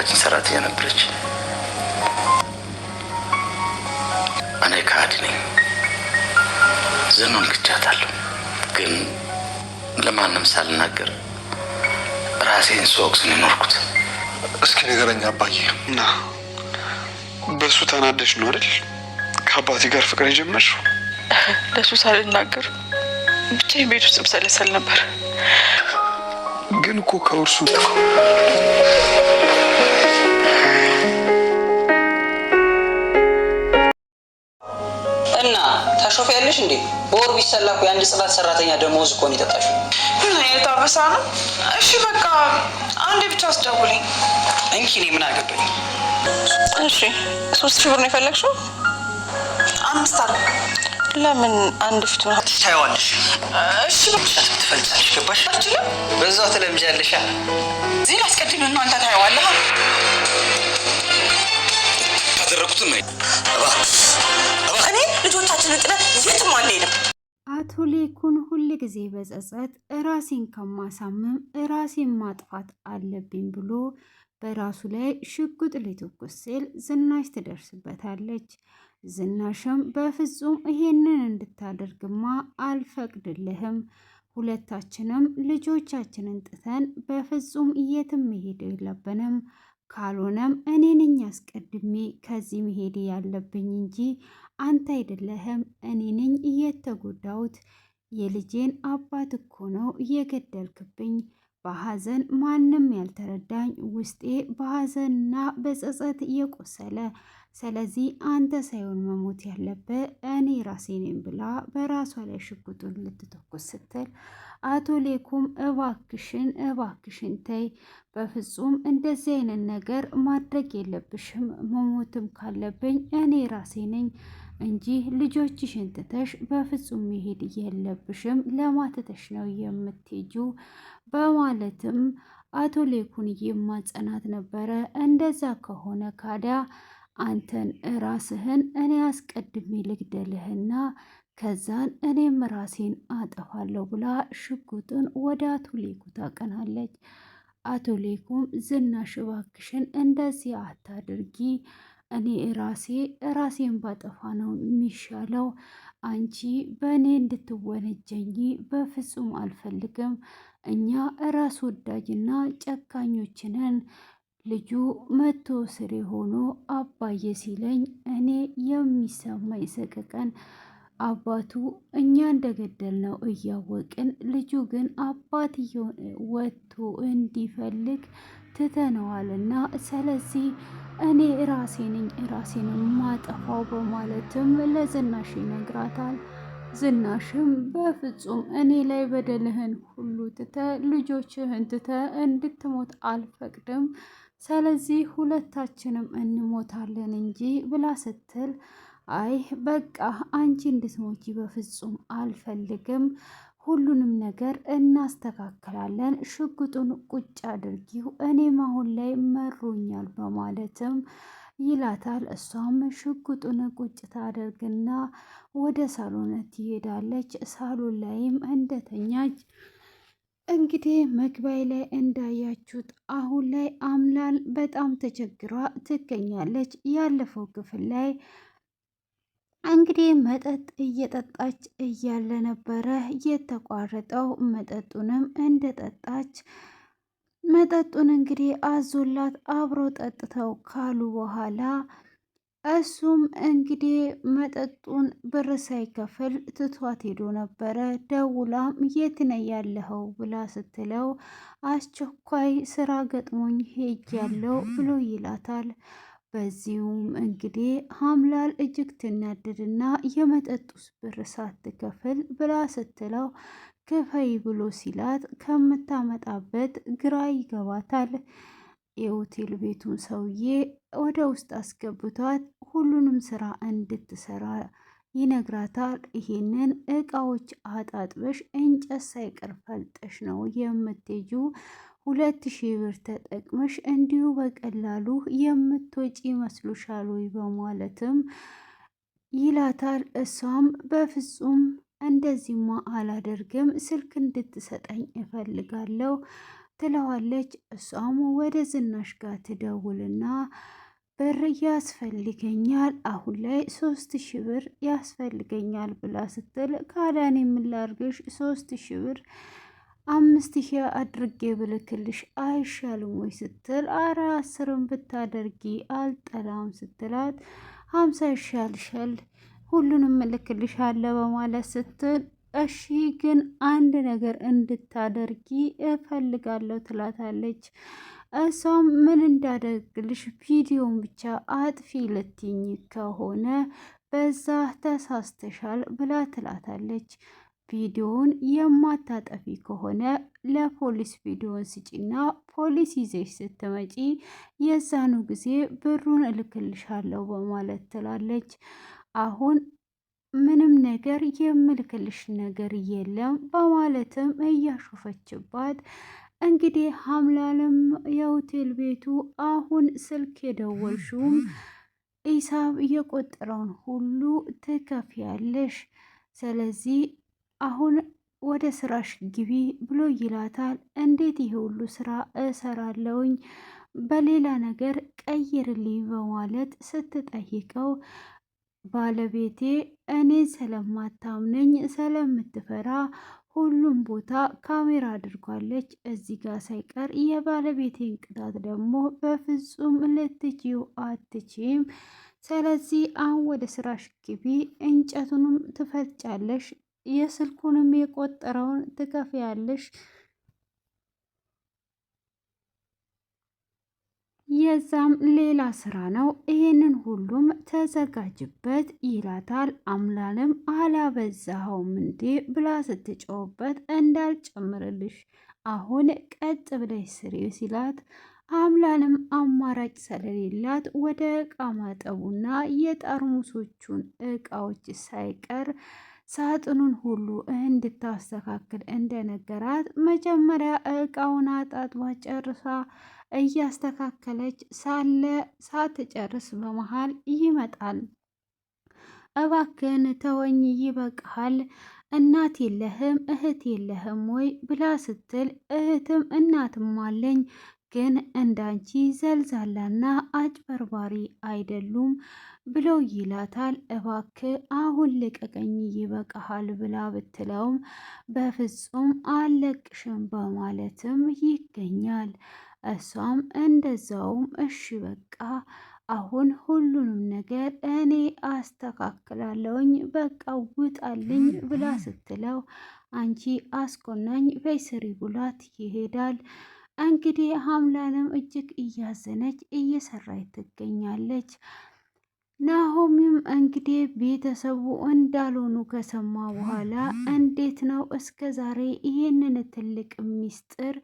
ቤታችን ሰራተኛ ነበረች። እኔ ከሃዲ ነኝ። ዝኑን ክጃታለሁ፣ ግን ለማንም ሳልናገር ራሴን ስወቅስ ነው የኖርኩት። እስኪ ንገረኝ አባዬ። እና በሱ ተናደሽ ነው አይደል ከአባቴ ጋር ፍቅር የጀመርሽው? ለሱ ሳልናገር ብቻዬን ቤት ውስጥ ብሰለሰል ነበር። ግን እኮ ከእርሱ እና ታሾፊያለሽ እንዴ? በወር ቢሰላኩ የአንድ ጽዳት ሰራተኛ ደሞዝ እኮ ነው የጠጣሽው። የታበሳ ነው። እሺ በቃ አንዴ ብቻ አስደውልኝ እንኪ። እኔ ምን አገባኝ? እሺ 3000 ብር ነው የፈለግሽው? 5 አለ። ለምን አንድ ፊቱ ነው ታይዋለሽ? እሺ በቃ ትፈልጫለሽ። ገባሽ? አትችልም። በዛው ትለምጃለሽ። እዚህ ላስቀድም ነው አንተ ታይዋለህ። ታደረኩት ነው እኔ ልጆቻችንን ጥለን የትም አንሄድም። አቶ ሌኩን ሁል ጊዜ በጸጸት ራሴን ከማሳመም ራሴን ማጥፋት አለብኝ ብሎ በራሱ ላይ ሽጉጥ ሊተኩስ ሲል ዝናሽ ትደርስበታለች። ዝናሽም በፍጹም ይሄንን እንድታደርግማ አልፈቅድልህም፣ ሁለታችንም ልጆቻችንን ጥተን በፍጹም የትም መሄድ የለብንም፣ ካልሆነም እኔ ነኝ አስቀድሜ ከዚህ መሄድ ያለብኝ እንጂ አንተ አይደለህም፣ እኔ ነኝ የተጎዳሁት፣ የልጄን አባት እኮ ነው የገደልክብኝ፣ በሐዘን ማንም ያልተረዳኝ፣ ውስጤ በሐዘንና በጸጸት የቆሰለ፣ ስለዚህ አንተ ሳይሆን መሞት ያለብህ እኔ ራሴ ነኝ ብላ በራሷ ላይ ሽጉጡን ልትተኩስ ስትል አቶ ሌኩም እባክሽን ተይ፣ በፍጹም እንደዚህ አይነት ነገር ማድረግ የለብሽም፣ መሞትም ካለብኝ እኔ ራሴ ነኝ እንጂ ልጆችሽን ትተሽ በፍጹም መሄድ የለብሽም፣ ለማትተሽ ነው የምትሄጂው በማለትም አቶ ሌኩን ይማጸናት ነበረ። እንደዛ ከሆነ ካዳ አንተን ራስህን እኔ አስቀድሜ ልግደልህና ከዛን እኔም ራሴን አጠፋለሁ ብላ ሽጉጥን ወደ አቶ ሌኩ ታቀናለች። አቶ ሌኩም ዝናሽ እባክሽን እንደዚህ አታድርጊ፣ እኔ ራሴን ባጠፋ ነው የሚሻለው፣ አንቺ በእኔ እንድትወነጀኝ በፍጹም አልፈልግም፣ እኛ ራስ ወዳጅና ጨካኞች ነን። ልጁ መቶ ስሬ ሆኖ አባዬ ሲለኝ እኔ የሚሰማኝ ሰቀቀን፣ አባቱ እኛ እንደገደል ነው እያወቅን ልጁ ግን አባትየው ወጥቶ እንዲፈልግ ትተነዋልና ስለዚህ እኔ ራሴን ማጠፋው በማለትም ለዝናሽ ይነግራታል። ዝናሽም በፍጹም እኔ ላይ በደልህን ሁሉ ትተ ልጆችህን ትተ እንድትሞት አልፈቅድም፣ ስለዚህ ሁለታችንም እንሞታለን እንጂ ብላ ስትል አይ በቃ አንቺ እንድትሞቺ በፍጹም አልፈልግም፣ ሁሉንም ነገር እናስተካክላለን፣ ሽጉጡን ቁጭ አድርጊው፣ እኔም አሁን ላይ መሮኛል በማለትም ይላታል። እሷም ሽጉጡን ቁጭ ታደርግና ወደ ሳሎን ትሄዳለች። ሳሎን ላይም እንደተኛች እንግዲህ መግቢያ ላይ እንዳያችሁት አሁን ላይ አምላል በጣም ተቸግሯ ትገኛለች። ያለፈው ክፍል ላይ እንግዲህ መጠጥ እየጠጣች እያለ ነበረ የተቋረጠው። መጠጡንም እንደጠጣች መጠጡን እንግዲህ አዞላት አብረው ጠጥተው ካሉ በኋላ እሱም እንግዲህ መጠጡን ብር ሳይከፍል ትቷት ሄዶ ነበረ። ደውላም የት ነህ ያለኸው ብላ ስትለው አስቸኳይ ስራ ገጥሞኝ ሄጃለሁ ብሎ ይላታል። በዚሁም እንግዲህ ሀምላል እጅግ ትናደድና የመጠጡስ ብር ሳትከፍል ብላ ስትለው ክፈይ ብሎ ሲላት ከምታመጣበት ግራ ይገባታል። የሆቴል ቤቱን ሰውዬ ወደ ውስጥ አስገብቷት ሁሉንም ስራ እንድትሰራ ይነግራታል። ይሄንን እቃዎች አጣጥበሽ እንጨት ሳይቀር ፈልጠሽ ነው የምትሄጂው፣ 2000 ብር ተጠቅመሽ እንዲሁ በቀላሉ የምትወጪ መስሎሻል ወይ በማለትም ይላታል። እሷም በፍጹም እንደዚህማ አላደርግም፣ ስልክ እንድትሰጠኝ እፈልጋለሁ፣ ትለዋለች። እሷም ወደ ዝናሽ ጋር ትደውልና ብር ያስፈልገኛል፣ አሁን ላይ 3000 ብር ያስፈልገኛል ብላ ስትል ካዳን የምላርግሽ 3000 ብር 5000 አድርጌ ብልክልሽ አይሻልም ወይ ስትል አረ 10 ብታደርጊ አልጠላም ስትላት 50 ይሻልሻል ሁሉንም እልክልሻለ በማለት ስትል እሺ ግን አንድ ነገር እንድታደርጊ እፈልጋለሁ ትላታለች። እሷም ምን እንዳደርግልሽ ቪዲዮን ብቻ አጥፊ ልትኝ ከሆነ በዛ ተሳስተሻል ብላ ትላታለች። ቪዲዮውን የማታጠፊ ከሆነ ለፖሊስ ቪዲዮን ስጪና ፖሊስ ይዘሽ ስትመጪ የዛኑ ጊዜ ብሩን እልክልሻለሁ በማለት ትላለች። አሁን ምንም ነገር የምልክልሽ ነገር የለም በማለትም እያሾፈችባት እንግዲህ ሀምላለም የሆቴል ቤቱ አሁን ስልክ የደወልሽውም ሂሳብ የቆጠረውን ሁሉ ትከፍያለሽ፣ ስለዚህ አሁን ወደ ስራሽ ግቢ ብሎ ይላታል። እንዴት ይሄ ሁሉ ስራ እሰራለሁኝ በሌላ ነገር ቀይርልኝ በማለት ስትጠይቀው ባለቤቴ እኔ ስለማታምነኝ ስለምትፈራ ሁሉም ቦታ ካሜራ አድርጓለች፣ እዚህ ጋር ሳይቀር የባለቤቴን ቅጣት ደግሞ በፍጹም ልትችይው አትችም። ስለዚህ አሁን ወደ ስራሽ ግቢ፣ እንጨቱንም ትፈጫለሽ፣ የስልኩንም የቆጠረውን ትከፍያለሽ፣ የዛም ሌላ ስራ ነው፣ ይሄንን ሁሉም ተዘጋጅበት ይላታል። አምላልም አላበዛኸውም እንዴ ብላ ስትጮውበት እንዳልጨምርልሽ አሁን ቀጥ ብለሽ ስሪ ሲላት አምላልም አማራጭ ስለሌላት ወደ እቃ ማጠቡና የጠርሙሶቹን እቃዎች ሳይቀር ሳጥኑን ሁሉ እንድታስተካክል እንደነገራት መጀመሪያ እቃውን አጣጥባ ጨርሳ እያስተካከለች ሳለ ሳትጨርስ በመሃል ይመጣል። እባክህን ተወኝ ይበቃሃል፣ እናት የለህም እህት የለህም ወይ ብላ ስትል እህትም እናትም አለኝ ግን እንዳንቺ ዘልዛላና አጭበርባሪ አይደሉም ብለው ይላታል። እባክህ አሁን ልቀቀኝ ይበቃሃል ብላ ብትለውም በፍጹም አለቅሽም በማለትም ይገኛል። እሷም እንደዛውም እሺ በቃ አሁን ሁሉንም ነገር እኔ አስተካክላለሁኝ በቃ ውጣልኝ ብላ ስትለው አንቺ አስኮናኝ በስሪ ብሏት ይሄዳል። እንግዲህ ሀምላለም እጅግ እያዘነች እየሰራች ትገኛለች። ናሆምም እንግዲህ ቤተሰቡ እንዳልሆኑ ከሰማ በኋላ እንዴት ነው እስከ ዛሬ ይህንን ትልቅ ሚስጥር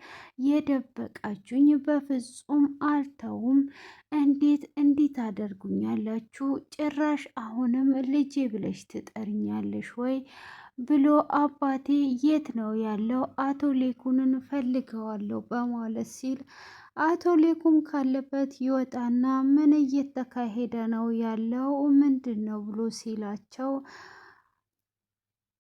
የደበቃችሁኝ? በፍጹም አልተውም። እንዴት እንዲት አደርጉኛላችሁ? ጭራሽ አሁንም ልጄ ብለሽ ትጠርኛለሽ ወይ ብሎ አባቴ የት ነው ያለው? አቶ ሌኩንን ፈልገዋለሁ በማለት ሲል አቶ ሌኩም ካለበት ይወጣና ምን እየተካሄደ ነው ያለው ምንድን ነው ብሎ ሲላቸው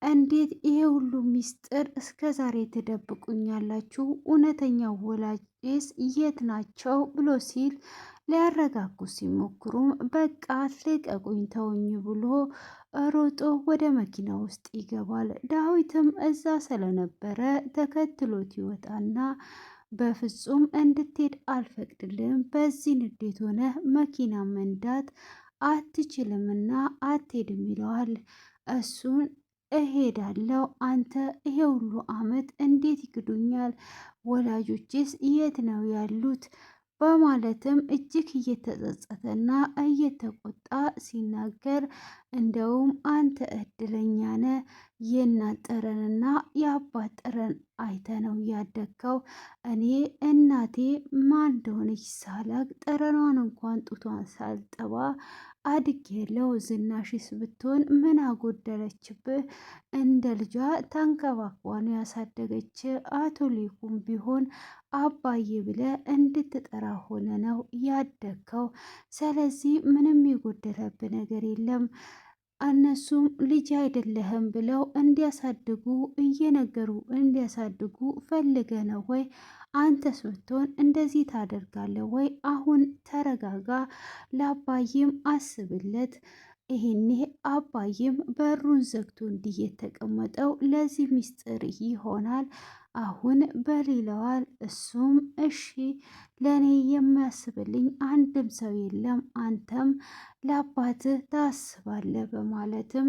እንዴት ይሄ ሁሉ ሚስጥር እስከ ዛሬ ትደብቁኛላችሁ? እውነተኛው ወላጅስ የት ናቸው ብሎ ሲል ሊያረጋጉ ሲሞክሩም በቃ ልቀቁኝ ተውኝ ብሎ ሮጦ ወደ መኪና ውስጥ ይገባል። ዳዊትም እዛ ስለነበረ ተከትሎት ይወጣና በፍጹም እንድትሄድ አልፈቅድልም፣ በዚህ ንዴት ሆነ መኪና መንዳት አትችልምና አትሄድም ይለዋል። እሱን እሄዳለሁ፣ አንተ ይሄ ሁሉ አመት እንዴት ይክዱኛል? ወላጆችስ የት ነው ያሉት? በማለትም እጅግ እየተጸጸተና እየተቆጣ ሲናገር እንደውም አንተ እድለኛ ነህ፣ የእናት ጠረንና የአባት ጠረን አይተ ነው ያደግከው። እኔ እናቴ ማን እንደሆነች ሳላቅ ጠረኗን እንኳን ጡቷን ሳልጠባ አድጌለው። ዝናሽስ ብትሆን ምን አጎደለችብህ? እንደ ልጇ ተንከባክቧን ያሳደገች። አቶ ሌኩም ቢሆን አባዬ ብለ እንድትጠራ ሆነ ነው ያደግከው። ስለዚህ ምንም የጎደለብህ ነገር የለም። እነሱም ልጅ አይደለህም ብለው እንዲያሳድጉ እየነገሩ እንዲያሳድጉ ፈልገ ነው ወይ? አንተስ ብትሆን እንደዚህ ታደርጋለህ ወይ? አሁን ተረጋጋ፣ ለአባይም አስብለት። ይሄኔ አባይም በሩን ዘግቶ እንዲህ የተቀመጠው ለዚህ ምስጢር ይሆናል። አሁን በሌለዋል። እሱም እሺ ለእኔ የሚያስብልኝ አንድም ሰው የለም፣ አንተም ለአባትህ ታስባለህ በማለትም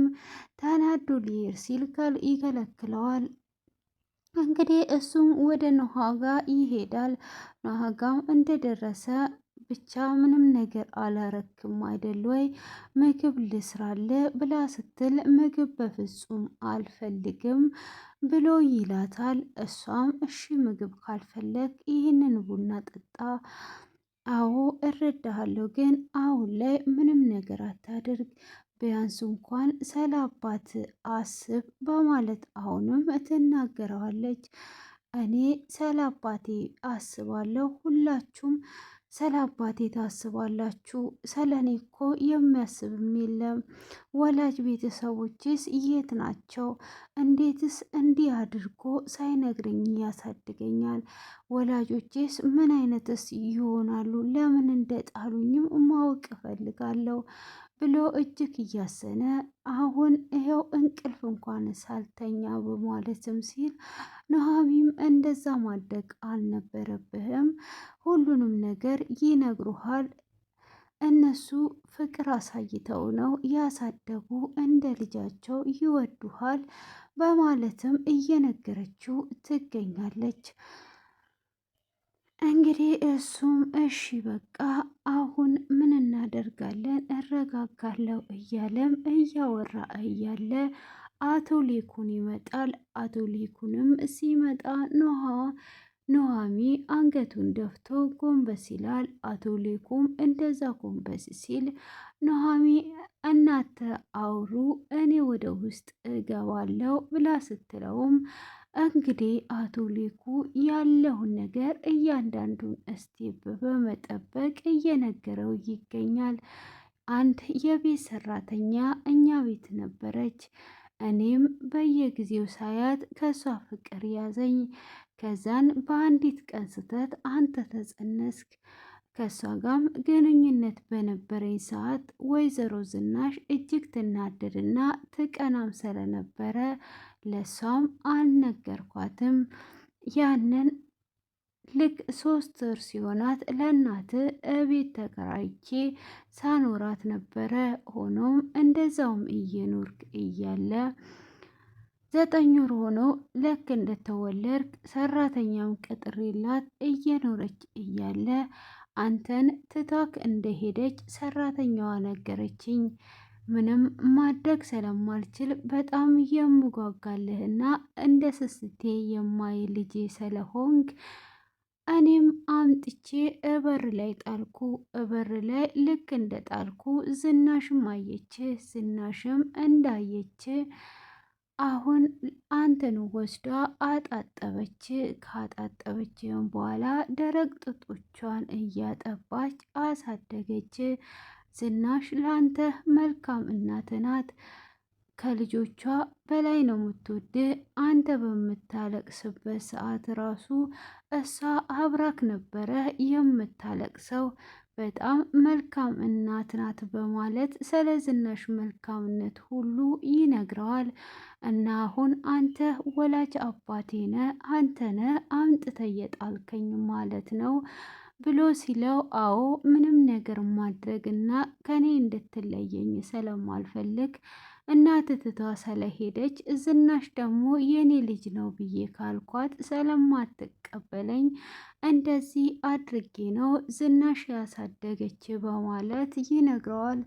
ተናዶ ሊሄድ ሲል ይከለክለዋል። እንግዲህ እሱም ወደ ኖሃ ጋር ይሄዳል። ኖሃ ጋም እንደደረሰ ብቻ ምንም ነገር አላረክም አይደል ወይ? ምግብ ልስራለ ብላ ስትል ምግብ በፍጹም አልፈልግም ብሎ ይላታል። እሷም እሺ ምግብ ካልፈለግ ይህንን ቡና ጠጣ። አዎ እረዳሃለሁ፣ ግን አሁን ላይ ምንም ነገር አታድርግ፣ ቢያንስ እንኳን ስለ አባት አስብ በማለት አሁንም ትናገረዋለች። እኔ ስለ አባቴ አስባለሁ፣ ሁላችሁም ስለ አባቴ ታስባላችሁ፣ ስለ እኔ እኮ የሚያስብም የለም። ወላጅ ቤተሰቦችስ የት ናቸው? እንዴትስ እንዲህ አድርጎ ሳይነግረኝ ያሳድገኛል? ወላጆቼስ ምን አይነትስ ይሆናሉ? ለምን እንደጣሉኝም ማወቅ እፈልጋለሁ ብሎ እጅግ እያሰነ አሁን ይኸው እንቅልፍ እንኳን ሳልተኛ በማለትም ሲል ኑሃሚም እንደዛ ማድረግ አልነበረብህም፣ ሁሉንም ነገር ይነግሩሃል። እነሱ ፍቅር አሳይተው ነው ያሳደጉ፣ እንደ ልጃቸው ይወዱሃል በማለትም እየነገረችው ትገኛለች። እንግዲህ እሱም እሺ በቃ አሁን ምን እናደርጋለን እረጋጋለሁ እያለም እያወራ እያለ አቶ ሌኩን ይመጣል። አቶ ሌኩንም ሲመጣ ኑሃሚ አንገቱን ደፍቶ ጎንበስ ይላል። አቶ ሌኩም እንደዛ ጎንበስ ሲል ኑሃሚ እናተ አውሩ እኔ ወደ ውስጥ እገባለሁ ብላ ስትለውም እንግዲህ አቶ ሌኩ ያለውን ነገር እያንዳንዱን እስቴፕ በመጠበቅ እየነገረው ይገኛል። አንድ የቤት ሰራተኛ እኛ ቤት ነበረች። እኔም በየጊዜው ሳያት ከሷ ፍቅር ያዘኝ። ከዛን በአንዲት ቀን ስተት አንተ ተጸነስክ። ከሷ ጋም ግንኙነት በነበረኝ ሰዓት ወይዘሮ ዝናሽ እጅግ ትናደድና ትቀናም ስለነበረ ለሷም አልነገርኳትም። ያንን ልክ 3 ወር ሲሆናት ለእናት እቤት ተከራይቼ ሳኖራት ነበረ። ሆኖም እንደዛውም እየኖርክ እያለ 9 ወር ሆኖ ልክ እንደተወለድክ ሰራተኛም ቅጥሬላት እየኖረች እያለ አንተን ትታክ እንደሄደች ሰራተኛዋ ነገረችኝ። ምንም ማድረግ ስለማልችል በጣም የምጓጓልህና እንደ ስስቴ የማይ ልጄ ስለሆንክ እኔም አምጥቼ እበር ላይ ጣልኩ። እበር ላይ ልክ እንደ ጣልኩ ዝናሽም አየች። ዝናሽም እንዳየች አሁን አንተን ወስዳ አጣጠበች። ካጣጠበችም በኋላ ደረቅ ጥጦቿን እያጠባች አሳደገች። ዝናሽ ለአንተ መልካም እናት ናት። ከልጆቿ በላይ ነው የምትወድ። አንተ በምታለቅስበት ሰዓት ራሱ እሷ አብራክ ነበረ የምታለቅሰው። በጣም መልካም እናት ናት በማለት ስለ ዝናሽ መልካምነት ሁሉ ይነግረዋል። እና አሁን አንተ ወላጅ አባቴ ነህ፣ አንተ ነህ አምጥተህ የጣልከኝ ማለት ነው ብሎ ሲለው፣ አዎ ምንም ነገር ማድረግ እና ከኔ እንድትለየኝ ስለማልፈልግ እናት ትቷ ስለሄደች ዝናሽ ደግሞ የኔ ልጅ ነው ብዬ ካልኳት ስለማትቀበለኝ እንደዚህ አድርጌ ነው ዝናሽ ያሳደገች በማለት ይነግረዋል።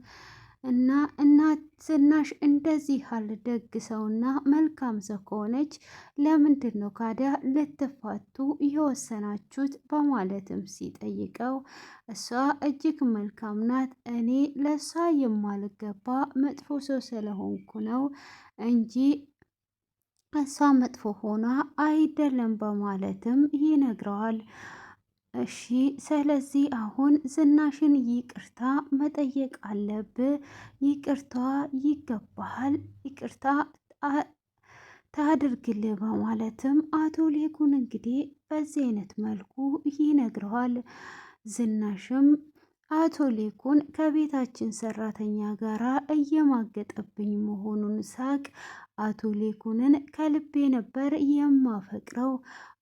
እና እናት ዝናሽ እንደዚህ ደግ ሰውና መልካም ሰው ከሆነች ለምንድን ነው ካዲያ ልትፋቱ የወሰናችሁት? በማለትም ሲጠይቀው እሷ እጅግ መልካም ናት፣ እኔ ለእሷ የማልገባ መጥፎ ሰው ስለሆንኩ ነው እንጂ እሷ መጥፎ ሆና አይደለም በማለትም ይነግረዋል። እሺ ስለዚህ አሁን ዝናሽን ይቅርታ መጠየቅ አለብህ። ይቅርታ ይገባሃል። ይቅርታ ታድርግልህ በማለትም አቶ ሌኩን እንግዲህ በዚህ አይነት መልኩ ይነግረዋል። ዝናሽም አቶ ሌኩን ከቤታችን ሰራተኛ ጋራ እየማገጠብኝ መሆኑን ሳቅ አቶ ሌኩንን ከልቤ ነበር የማፈቅረው።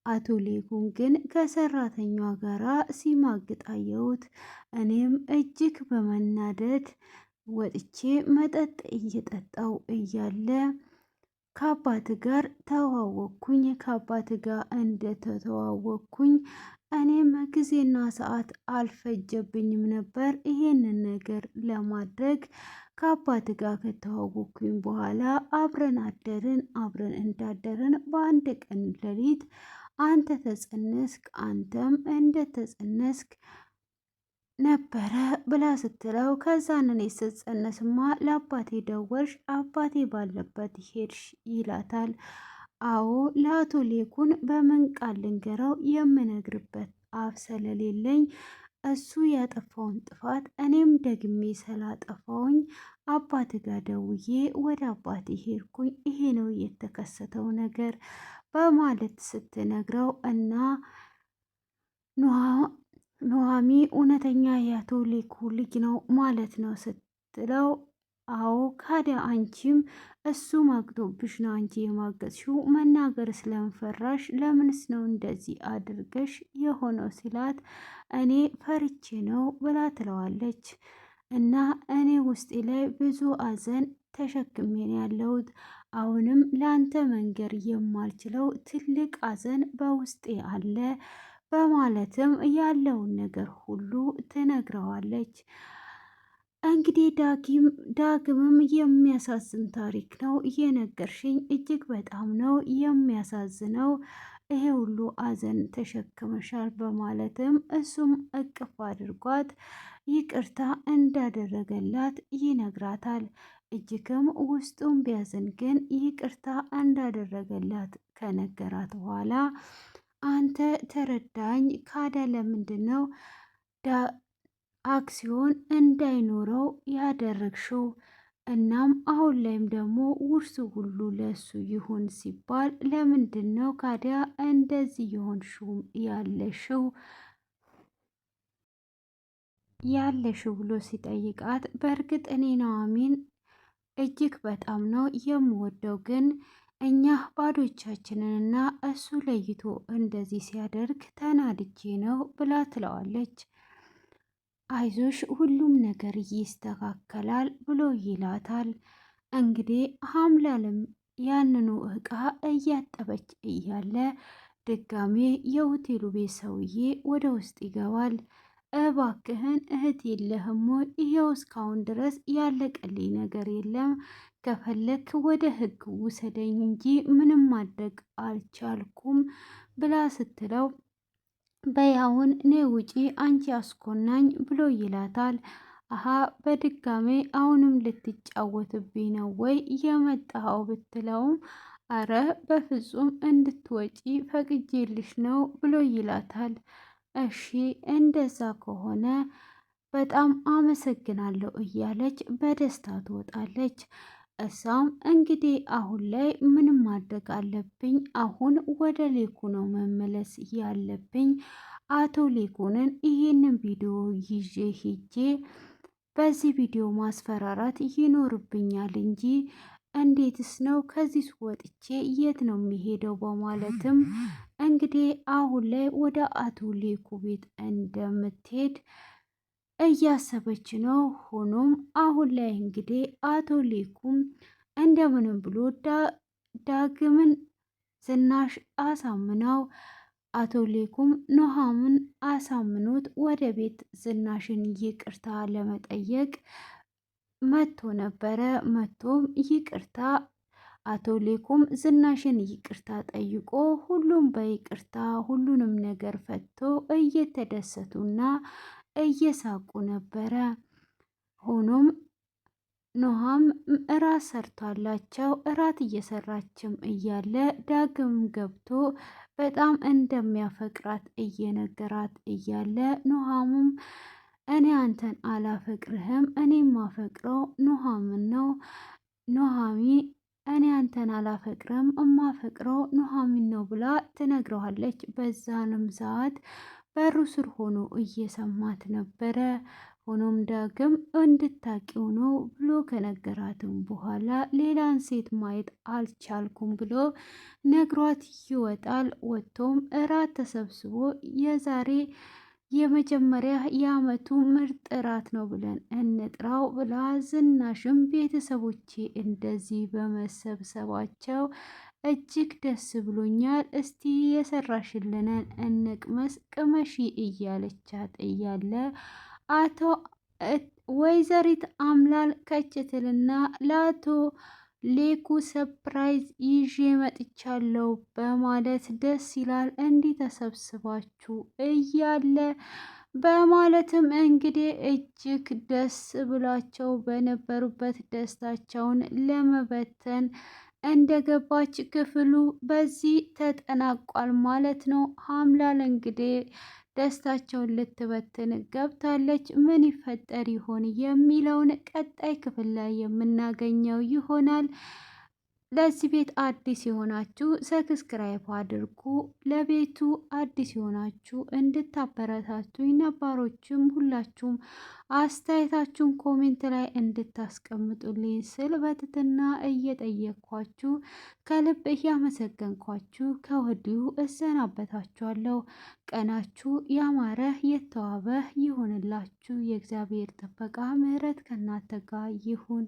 አቶ ሌኩን ግን ከሰራተኛዋ ጋራ ሲማግጥ አየሁት። እኔም እጅግ በመናደድ ወጥቼ መጠጥ እየጠጣው እያለ ከአባት ጋር ተዋወቅኩኝ። ከአባት ጋር እንደተተዋወቅኩኝ እኔም ጊዜና ሰዓት አልፈጀብኝም ነበር ይሄንን ነገር ለማድረግ። ከአባት ጋር ከተዋወቅኩኝ በኋላ አብረን አደርን። አብረን እንዳደርን በአንድ ቀን ሌሊት አንተ ተጸነስክ፣ አንተም እንደተጸነስክ ነበረ ብላ ስትለው፣ ከዛን እኔ ስጸነስማ ለአባቴ ደወልሽ፣ አባቴ ባለበት ሄድሽ ይላታል። አዎ ለአቶ ሌኩን በምን ቃል ልንገረው የምነግርበት አፍ ስለሌለኝ እሱ ያጠፋውን ጥፋት እኔም ደግሜ ስላጠፋውኝ አባት ጋር ደውዬ ወደ አባቴ ሄድኩኝ። ይሄ ነው የተከሰተው ነገር በማለት ስትነግረው እና ኑሃሚ እውነተኛ የአቶ ሌኩ ልጅ ነው ማለት ነው ስትለው፣ አዎ ካዲያ አንቺም እሱ ማግጦብሽ ነው አንቺ የማገጥሽው፣ መናገር ስለምፈራሽ ለምንስ ነው እንደዚህ አድርገሽ የሆነው ሲላት፣ እኔ ፈርቼ ነው ብላ ትለዋለች። እና እኔ ውስጤ ላይ ብዙ አዘን ተሸክሜን ያለሁት አሁንም ለአንተ መንገር የማልችለው ትልቅ አዘን በውስጤ አለ በማለትም ያለውን ነገር ሁሉ ትነግረዋለች። እንግዲህ ዳግምም የሚያሳዝን ታሪክ ነው እየነገርሽኝ፣ እጅግ በጣም ነው የሚያሳዝነው፣ ይሄ ሁሉ አዘን ተሸክመሻል በማለትም እሱም እቅፍ አድርጓት ይቅርታ እንዳደረገላት ይነግራታል። እጅግም ውስጡን ቢያዝን ግን ይቅርታ እንዳደረገላት ከነገራት በኋላ አንተ ተረዳኝ ካዳ ለምንድን ነው አክሲዮን እንዳይኖረው ያደረግሽው? እናም አሁን ላይም ደግሞ ውርሱ ሁሉ ለሱ ይሁን ሲባል ለምንድን ነው ካዲያ እንደዚህ የሆንሽው ያለሽው ብሎ ሲጠይቃት፣ በእርግጥ እኔ ኑሃሚን እጅግ በጣም ነው የምወደው፣ ግን እኛ ባዶቻችንንና እሱ ለይቶ እንደዚህ ሲያደርግ ተናድጄ ነው ብላ ትለዋለች። አይዞሽ ሁሉም ነገር ይስተካከላል ብሎ ይላታል። እንግዲህ ሀምላልም ያንኑ እቃ እያጠበች እያለ ድጋሜ የሆቴሉ ቤት ሰውዬ ወደ ውስጥ ይገባል። እባክህን እህት የለህም ወይ? ይሄው እስካሁን ድረስ ያለቀልኝ ነገር የለም፣ ከፈለክ ወደ ህግ ውሰደኝ እንጂ ምንም ማድረግ አልቻልኩም ብላ ስትለው፣ በያውን ኔ ውጪ አንቺ አስኮናኝ ብሎ ይላታል። አሀ በድጋሜ አሁንም ልትጫወትብኝ ነው ወይ የመጣኸው ብትለውም፣ አረ በፍጹም እንድትወጪ ፈቅጄልሽ ነው ብሎ ይላታል። እሺ እንደዛ ከሆነ በጣም አመሰግናለሁ እያለች በደስታ ትወጣለች። እሷም እንግዲህ አሁን ላይ ምንም ማድረግ አለብኝ፣ አሁን ወደ ሌኩ ነው መመለስ ያለብኝ። አቶ ሌኩንን ይህንን ቪዲዮ ይዤ ሄጄ በዚህ ቪዲዮ ማስፈራራት ይኖርብኛል እንጂ እንዴትስ ነው ከዚህ ወጥቼ የት ነው የሚሄደው? በማለትም እንግዲህ አሁን ላይ ወደ አቶ ሌኩ ቤት እንደምትሄድ እያሰበች ነው። ሆኖም አሁን ላይ እንግዲህ አቶ ሌኩም እንደምንም ብሎ ዳግምን ዝናሽ አሳምነው አቶ ሌኩም ኑሃምን አሳምኖት ወደ ቤት ዝናሽን ይቅርታ ለመጠየቅ መጥቶ ነበረ። መጥቶም ይቅርታ አቶ ሌኩም ዝናሽን ይቅርታ ጠይቆ ሁሉም በይቅርታ ሁሉንም ነገር ፈቶ እየተደሰቱና እየሳቁ ነበረ። ሆኖም ኑሃም እራት ሰርቷላቸው እራት እየሰራችም እያለ ዳግም ገብቶ በጣም እንደሚያፈቅራት እየነገራት እያለ ኑሃሙም እኔ አንተን አላፈቅርህም፣ እኔ ማፈቅረው ኑሃምን ነው ኑሃሚ እኔ አንተን አላፈቅርም እማፈቅረው ኑሃሚን ነው ብላ ትነግረዋለች። በዛንም ሰዓት በሩ ስር ሆኖ እየሰማት ነበረ። ሆኖም ዳግም እንድታቂው ነው ብሎ ከነገራትም በኋላ ሌላን ሴት ማየት አልቻልኩም ብሎ ነግሯት ይወጣል። ወጥቶም እራት ተሰብስቦ የዛሬ የመጀመሪያ የአመቱ ምርጥ እራት ነው ብለን እንጥራው ብላ ዝናሽም ቤተሰቦቼ እንደዚህ በመሰብሰባቸው እጅግ ደስ ብሎኛል፣ እስቲ የሰራሽልንን እንቅመስ ቅመሺ እያለቻት እያለ አቶ ወይዘሪት አምላል ከችትልና ለአቶ ሌኩ ሰፕራይዝ ይዤ መጥቻለሁ በማለት ደስ ይላል እንዲህ ተሰብስባችሁ እያለ በማለትም እንግዲህ እጅግ ደስ ብሏቸው በነበሩበት ደስታቸውን ለመበተን እንደገባች ክፍሉ በዚህ ተጠናቋል ማለት ነው። አምላል እንግዲህ ደስታቸውን ልትበትን ገብታለች። ምን ይፈጠር ይሆን የሚለውን ቀጣይ ክፍል ላይ የምናገኘው ይሆናል። ለዚህ ቤት አዲስ የሆናችሁ ሰብስክራይብ አድርጉ። ለቤቱ አዲስ የሆናችሁ እንድታበረታቱኝ፣ ነባሮችም ሁላችሁም አስተያየታችሁን ኮሜንት ላይ እንድታስቀምጡልኝ ስል በትህትና እየጠየቅኳችሁ ከልብ እያመሰገንኳችሁ ከወዲሁ እሰናበታችኋለሁ። ቀናችሁ ያማረ የተዋበ ይሁንላችሁ። የእግዚአብሔር ጥበቃ ምሕረት ከእናንተ ጋር ይሁን።